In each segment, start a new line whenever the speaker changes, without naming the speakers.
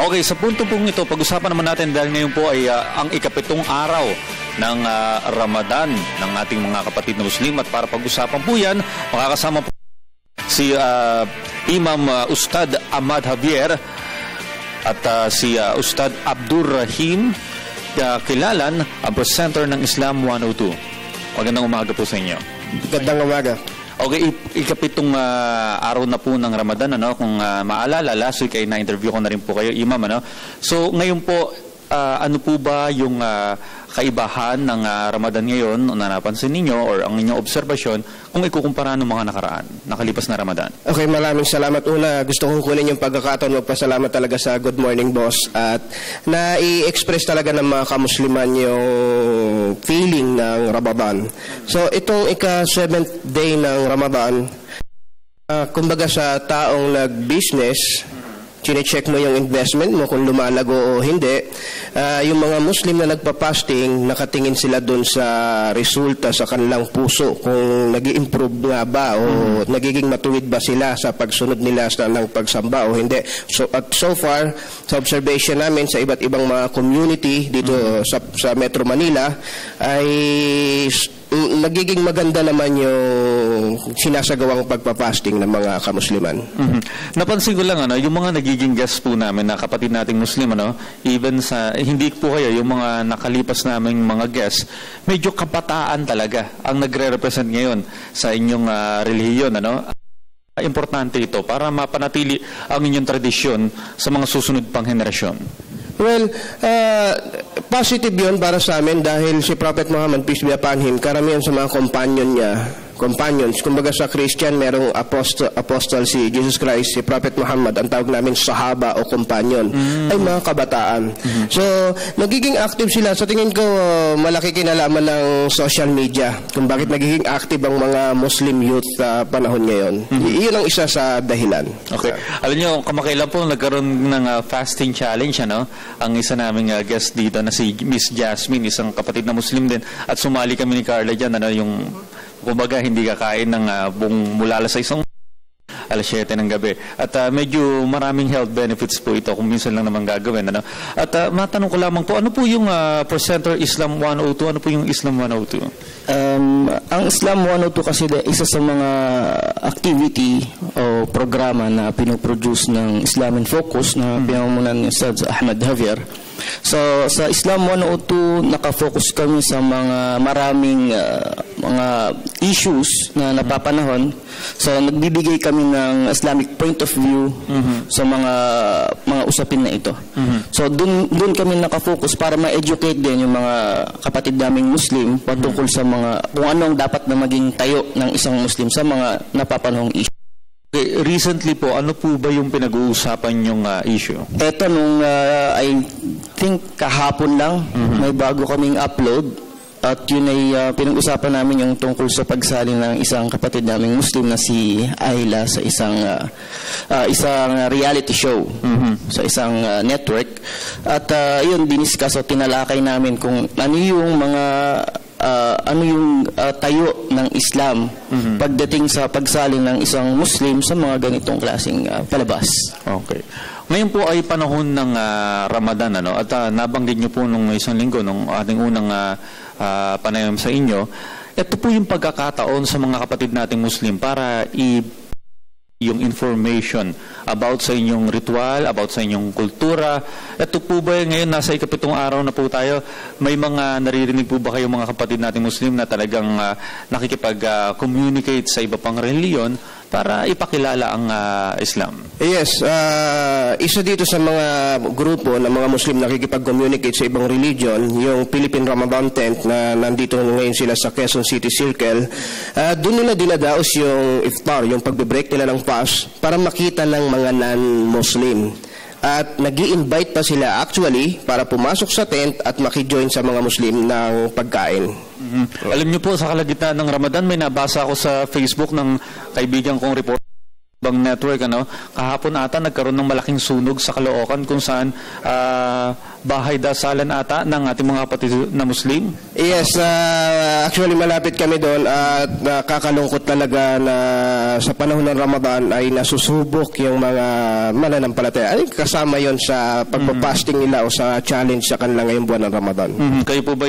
Okay, sa punto pong ito, pag-usapan naman natin dahil ngayon po ay ang ikapitong araw ng Ramadan ng ating mga kapatid na Muslim. At para pag-usapan po yan, makakasama po si Imam Ustad Ahmad Javier at si Ustad Abdur Rahim Kilalan, ang presenter ng Islam 102. Magandang umaga po sa inyo.
Magandang umaga.
Okay, ikapitong araw na po ng Ramadan, ano? Kung maalala, last week ay na-interview ko na rin po kayo, Imam, ano? So, ngayon po, ano po ba yung kaibahan ng Ramadan ngayon na napansin ninyo or ang inyong obserbasyon kung ikukumpara ng mga nakaraan, nakalipas na Ramadan?
Okay, maraming salamat. Una, gusto kong kunin yung pagkakataon, magpasalamat talaga sa Good Morning Boss at na-i-express talaga ng mga kamusliman yung feeling ng Ramadan. So, itong ika-7th day ng Ramadan, kumbaga sa taong nag-business, chine-check mo yung investment mo kung lumalago o hindi. Yung mga Muslim na nagpa-fasting, nakatingin sila doon sa resulta sa kanilang puso kung nag-i-improve nga ba o nagiging matuwid ba sila sa pagsunod nila ng pagsamba o hindi. So, at so far, sa observation namin sa iba't ibang mga community dito sa Metro Manila ay nagiging maganda naman yung sinasagawang pagpapasting ng mga kamusliman.
Napansin ko lang, ano, yung mga nagiging guest po namin na kapatid nating Muslim, ano, even sa, hindi po kayo, yung mga nakalipas naming mga guests, medyo kabataan talaga ang nagre-represent ngayon sa inyong relihiyon, ano. Importante ito para mapanatili ang inyong tradisyon sa mga susunod pang henerasyon.
Well, positive yun para sa amin dahil si Prophet Muhammad, peace be upon him, karamihan sa mga companions, kumbaga sa Christian, merong apostle si Jesus Christ, si Prophet Muhammad, ang tawag namin sahaba o companion, ay mga kabataan. So, nagiging active sila. Sa tingin ko, malaki kinalaman ng social media kung bakit nagiging active ang mga Muslim youth sa panahon ngayon. Iyon ang isa sa dahilan.
Okay. Alam nyo, kamakailan po nagkaroon ng fasting challenge, ano? Ang isa naming guest dito na si Miss Jasmine, isang kapatid na Muslim din, at sumali kami ni Carla dyan, ano, yung kumbaga hindi kakain ng buong mula sa isang alas 7 ng gabi. At medyo maraming health benefits po ito kung minsan lang naman gagawin. Ano? At matanong ko lamang po, ano po yung presenter Islam 102? Ano po yung Islam 102?
Ang Islam 102 kasi isa sa mga activity o programa na pinoproduce ng Islam in Focus na pinamumunan ni Ustad Ahmad Javier. So, sa Islam 102, nakafocus kami sa mga maraming mga issues na napapanahon. So, nagbibigay kami ng Islamic point of view sa mga usapin na ito. So, dun kami nakafocus para ma-educate din yung mga kapatid naming Muslim patungkol sa mga kung anong dapat na maging tayo ng isang Muslim sa mga napapanahong issue.
Okay, recently po, ano po ba yung pinag-uusapan yung issue?
Eto nung I think kahapon lang, may bago kaming upload at yun ay pinag-usapan namin yung tungkol sa pagsali ng isang kapatid naming Muslim na si Ayla sa isang reality show sa isang network. At yun, diniscuss o tinalakay namin kung ano yung mga tayo ng Islam pagdating sa pagsali ng isang Muslim sa mga ganitong klaseng palabas.
Okay. Ngayon po ay panahon ng Ramadan, ano? At nabanggit niyo po nung isang linggo, nung ating unang panayam sa inyo, ito po yung pagkakataon sa mga kapatid nating Muslim para yung information about sa inyong ritual, about sa inyong kultura. Ito po ba ngayon, nasa ikapitong araw na po tayo, may mga naririnig po ba kayo mga kapatid nating Muslim na talagang nakikipag-communicate sa iba pang reliyon para ipakilala ang Islam?
Yes, isa dito sa mga grupo ng mga Muslim na nakikipag-communicate sa ibang religion, yung Philippine Ramadan Tent na nandito ngayon sila sa Quezon City Circle. Doon nila dinadaos yung iftar, yung pagbe-break nila ng fast para makita ng mga non-Muslim. At nag-i-invite pa sila actually para pumasok sa tent at maki-join sa mga Muslim ng pagkain.
Alam niyo po, sa kalagitnaan ng Ramadan, may nabasa ako sa Facebook ng kaibigan kong report bang network, ano, kahapon ata nagkaroon ng malaking sunog sa Caloocan kung saan bahay dasalan ata ng ating mga kapatid na Muslim.
Yes, actually malapit kami doon at nakakalungkot talaga na sa panahon ng Ramadan ay nasusubok yung mga mananampalataya. Ay, kasama yon sa pagpapasting nila o sa challenge sa kanila ngayong buwan ng Ramadan.
Kayo po ba,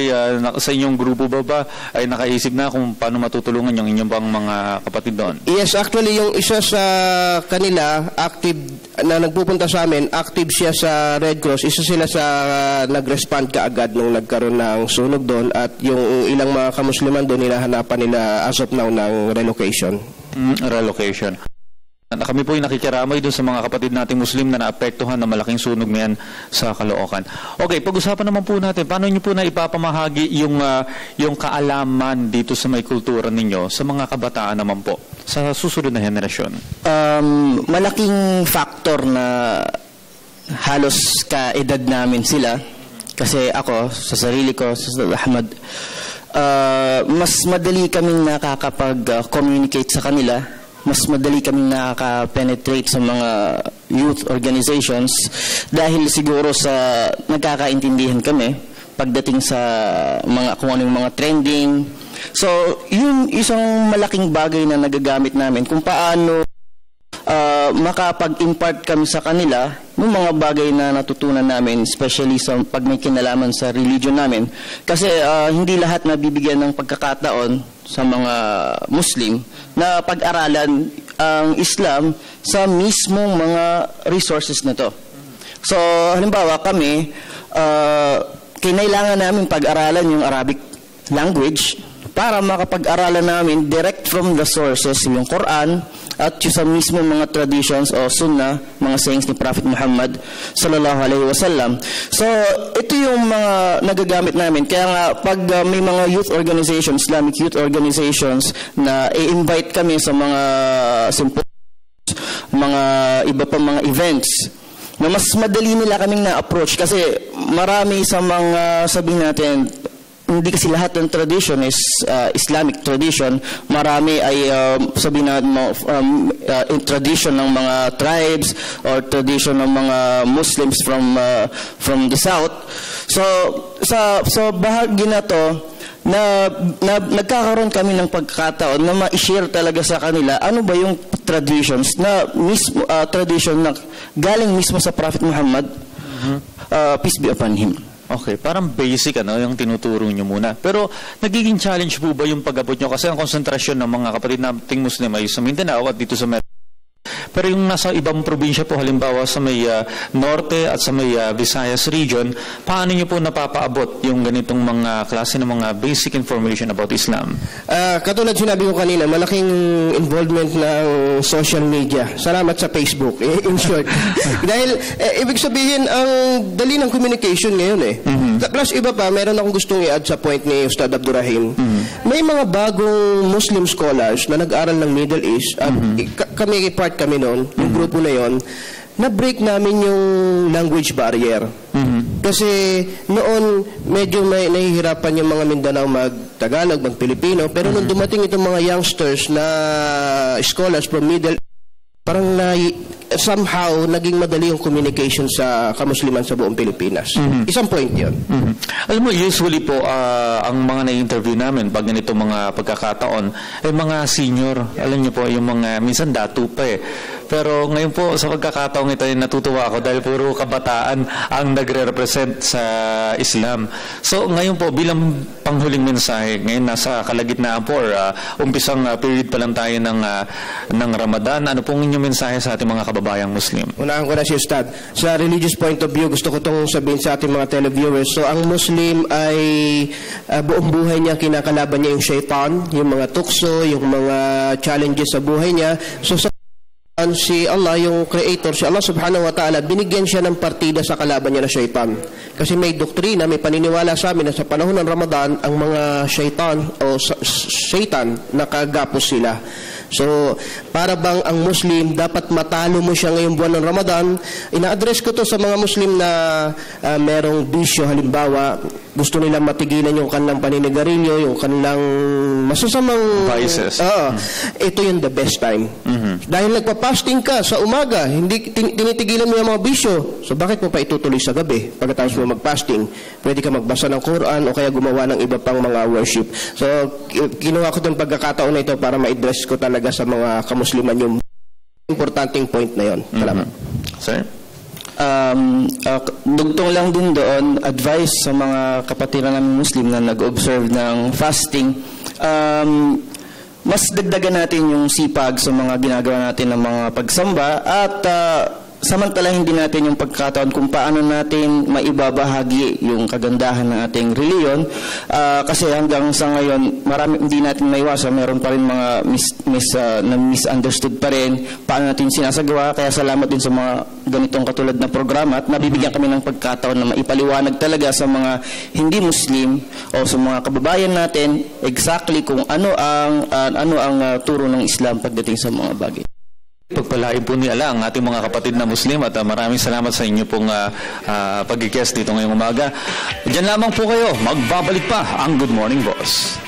sa inyong grupo ba ay nakaisip na kung paano matutulungan yung inyong bang mga kapatid doon?
Yes, actually yung isa sa kanila, active na nagpupunta sa amin, active siya sa Red Cross. Isa sila sa nag-respond kaagad nung nagkaroon ng sunog doon at yung ilang mga kamusliman doon hinahanapan nila as of now ng relocation.
Relocation. Kami po ay nakikiramay doon sa mga kapatid nating Muslim na naapektuhan ng malaking sunog ngayon sa Caloocan. Okay, pag-usapan naman po natin, paano niyo po na ipapamahagi yung kaalaman dito sa may kultura ninyo sa mga kabataan naman po, sa susunod na henerasyon?
Malaking factor na halos kaedad namin sila. Kasi ako, sa sarili ko, sa Ustad Ahmad, mas madali kaming nakakapag-communicate sa kanila. Mas madali kaming nakaka-penetrate sa mga youth organizations dahil siguro sa nagkakaintindihan kami pagdating sa mga kung anong mga trending. So, yun isang malaking bagay na nagagamit namin kung paano makapag-impart kami sa kanila ng mga bagay na natutunan namin, especially sa pag may kinalaman sa religion namin. Kasi hindi lahat nabibigyan ng pagkakataon sa mga Muslim na pag-aralan ang Islam sa mismong mga resources na to. So, halimbawa kami, kinailangan namin pag-aralan yung Arabic language para makapag-aralan namin direct from the sources, yung Quran, at yung sa mismo mga traditions o sunnah, mga sayings ni Prophet Muhammad sallallahu alaihi wasallam. So, ito yung mga nagagamit namin. Kaya nga, pag may mga youth organizations, Islamic youth organizations, na i-invite kami sa mga symposiums, mga iba pa mga events, na mas madali nila kaming na-approach kasi marami sa mga, sabihin natin, hindi kasi lahat ng tradition is Islamic tradition. Marami ay sabihin natin tradition ng mga tribes or tradition ng mga Muslims from the south. So sa bahagi na to na nagkakaroon kami ng pagkakataon na ma-share talaga sa kanila ano ba yung traditions na mismo tradition na galing mismo sa Prophet Muhammad, peace be upon him.
Okay, parang basic yung tinuturo nyo muna. Pero nagiging challenge po ba yung pag-abot nyo? Kasi ang konsentrasyon ng mga kapatid nating Muslim ay sa Mindanao at dito sa pero yung nasa ibang probinsya po, halimbawa sa may Norte at sa may Visayas region, paano nyo po napapaabot yung ganitong mga klase ng mga basic information about Islam?
Katulad sinabi ko kanina, malaking involvement ng social media. Salamat sa Facebook, in short. Dahil, ibig sabihin, ang dali ng communication ngayon Plus, iba pa, meron akong gustong i-add sa point ni Ustad Abdurrahim. May mga bagong Muslim scholars na nag-aral ng Middle East at part kami noon, yung grupo na yon, na-break namin yung language barrier. Kasi noon, medyo may nahihirapan yung mga Mindanao mag-Tagalog, mag-Pilipino, pero nung dumating itong mga youngsters na scholars from Middle East, parang somehow naging madali yung communication sa kamusliman sa buong Pilipinas. Isang point yun.
Alam mo, usually po, ang mga na-interview namin pag ganito mga pagkakataon, ay mga senior. Alam niyo po, yung mga, minsan datu pa Pero ngayon po, sa pagkakataong ito, natutuwa ako dahil puro kabataan ang nagre-represent sa Islam. So ngayon po, bilang panghuling mensahe, ngayon nasa kalagitnaan po, umpisang period pa lang tayo ng Ramadan. Ano pong inyong mensahe sa ating mga kababayang Muslim?
Unahan ko na si Ustad. Sa religious point of view, gusto ko itong sabihin sa ating mga televiewers. So ang Muslim ay buong buhay niya, kinakalaban niya yung shaitan, yung mga tukso, yung mga challenges sa buhay niya. So si Allah, yung creator, si Allah subhanahu wa ta'ala, binigyan siya ng partida sa kalaban niya na shaitan. Kasi may doktrina, may paniniwala sa amin na sa panahon ng Ramadan, ang mga shaitan o shaitan, nakagapos sila. So, para bang ang Muslim dapat matalo mo siya ngayong buwan ng Ramadan. Ina-address ko to sa mga Muslim na merong bisyo, halimbawa gusto nilang matigilan yung kanilang paninigarilyo, yung kanilang masasamang
vices.
Ito yung the best time. Dahil nagpa-fasting ka sa umaga, hindi tinitigilan mo yung mga bisyo. So bakit mo pa itutuloy sa gabi? Pagkatapos mo mag-fasting, pwede ka magbasa ng Quran o kaya gumawa ng iba pang mga worship. So kinuha ko itong pagkakataon na ito para ma-address ko talaga sa mga kamusliman yung importanteng point na yon. Salamat.
Sir?
Dugtong lang din doon, advice sa mga kapatiran namin Muslim na nag-observe ng fasting. Mas dagdagan natin yung sipag sa mga ginagawa natin ng mga pagsamba at samantalahin din natin yung pagkataon kung paano natin maibabahagi yung kagandahan ng ating reliyon. Kasi hanggang sa ngayon, hindi natin maiwasan. Meron pa rin mga misunderstood pa rin paano natin sinasagawa. Kaya salamat din sa mga ganitong katulad na programa at nabibigyan kami ng pagkataon na maipaliwanag talaga sa mga hindi Muslim o sa mga kababayan natin exactly kung ano ang turo ng Islam pagdating sa mga bagay.
Pagpalain po ni Allah ang ating mga kapatid na Muslim at maraming salamat sa inyo pong pag-guest dito ngayong umaga. Diyan lamang po kayo, magbabalik pa ang Good Morning Boss.